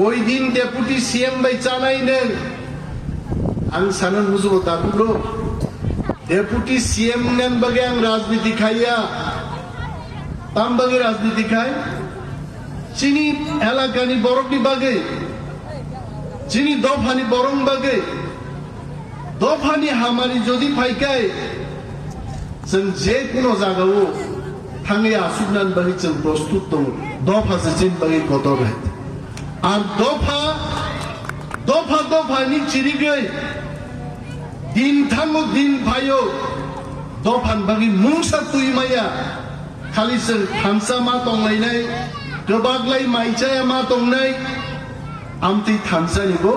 ওই দিন deputy CM by চানাই নেন আং সানান মুজুবো দাবুলো ডেপুটি সিএম নেন বাগে আং রাজনীতি খাইয়া তাম বাগে রাজনীতি খাই চিনি এলাকানি বরফনি বাগে চিনি দফানি বরং বাগে দফানি হামারি যদি ফাইকায় जों जे कुनो जागाओ थाङै आसुगनान बागै जों प्रस्तुत दङ दफासे जिन बागै गदर आर दफा नि चिरिगै दिन थाङो दिन फायो दफान बागै मुंसा तुइमाया खालि जों थामसा मा दंलायनाय गोबागलाय माइचाया मा दंनाय आमति थामसानिबो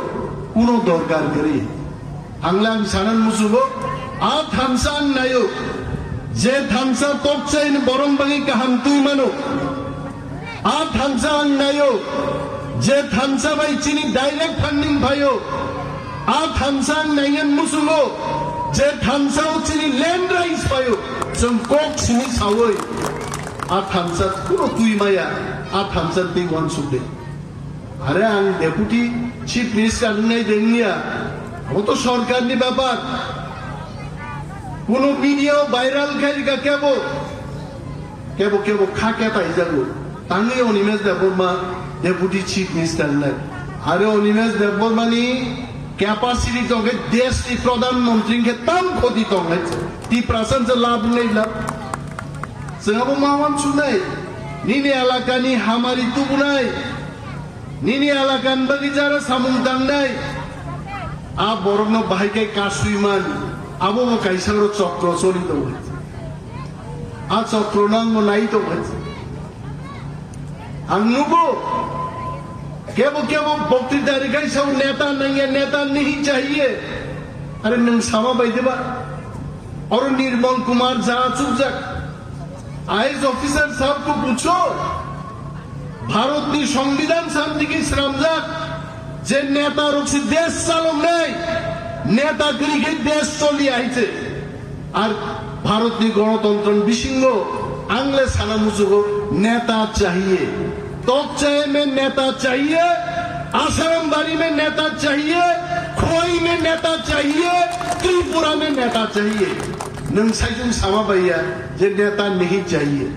कुनो दरकार गरि आंलां सानान मुसुबो आ थामसा नायो जे थांसा तोपचाइन बरं बागै गाहाम तुई मानो आ थांसा आं नायो जे थांसा बाय चिनि डाइरेक्ट फंडिंग भायो आ थांसा आं नायन मुसुलो जे थांसा चिनि लैंड राइट्स भायो जों कोक सिनि सावै आ थांसा कुनो तुई माया आ थांसा दै वन सुदे आरे आं डेपुटी चीफ मिनिस्टार नै देनिया वो तो सरकारनि ব্যাপার কোনো ভিডিও ভাইরাল খাইকা কেবো খাকে পাই যাবো তাঙ্গে Animesh Debbarma deputy chief minister নাই আরে অনিমেষ দেববর্মানি ক্যাপাসিটি তঙ্গে দেশনি প্রধানমন্ত্রীকে তাম ক্ষতি তঙ্গে তি প্রাসঞ্চ লাভ নেই লাভ जोंहाबो मावान सुनाय निनि एलाकानि हामारि तुबुनाय निनि एलाकान बागै जारा सामुं दांनाय आ बरनो बाहायके कासुइमान आबो काइसारो चक्र चलित हয়েছে आ चक्र नांग नायित हয়েছে आंनुबो केबो बक्तृता रिगाइसाव नेता नहीं चाहिए अरे नों सामा बायदिबा और निर्मल कुमार जा चुपजाक आईएएस ऑफिसर साहब को पूछो भारत की संविधान शांति की श्रमजाक जे नेता रक्षी देश चालक नहीं नेतागिरी देश चली आइছে আর ভারতীয় গণতন্ত্র বিশৃঙ্গ आंगले साना मुझको नेता चाहिए तोपचाय में नेता चाहिए आसाराम बाड़ी में नेता चाहिए खोई में नेता चाहिए त्रिपुरा में नेता चाहिए नोंसाइजों सामा बाइया जे नेता नहीं चाहिए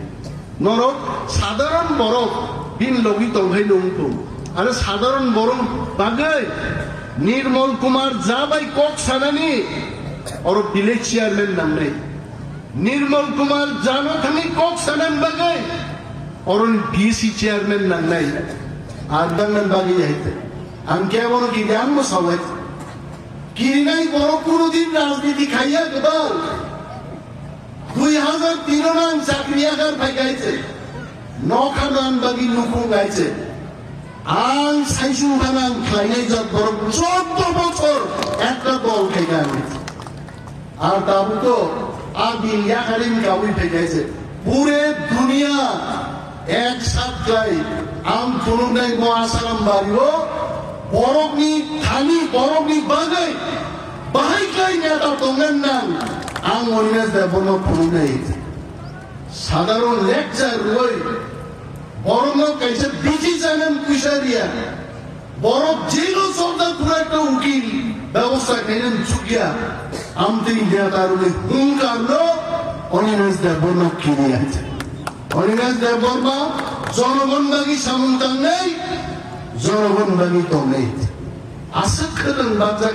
नरक साधारण बरफ बिन लगी तंहाय नंगौ आरो साधारण बरं बागै निर्मल कुमार जाबाय कक सानानि और विलेज चेयरमैन नामनाय निर्मल कुमार जानो थाङै कक सानान बागै और बीसी चेयरमैन नामनाय आदांगन बागै जाहैते आं केवल गियान मोसावै किरिनाय बर कुनोदिन राजनीति खाइया गोबां 2013 आं चाकरियागार फायगायছে नखानान बागै नुखुं गायছে आं साइसुं हानां खायनाय जात बर 14 বছর একটা দল খাইগায় আর দাবু তো आदि याकारिम गावी फैगायছে पूरे दुनिया एक साथ गई आम खुलुमनाय गो आसाराम बारियो बरफनि थानि बरफनि बागै बाहायखाय नेता दंगोन नां आं अनिमेष देबबर्मा खुलुमनाय साधारण लेक्चार रय बरनो कैसे बिजी जानान कुइसारिया बरफ जेलो चलदा पुरा একটা উকিল ব্যবস্থা খাইনান চুকিয়া আমতে নেতারুলে হুঙ্কারলো অনিমেষ দেববর্মা কিনে আছে অনিমেষ দেববর্মা জনগণ বাগি সামন্তান নেই জনগণ বাগি তো নেই আশা করেন বাচ্চা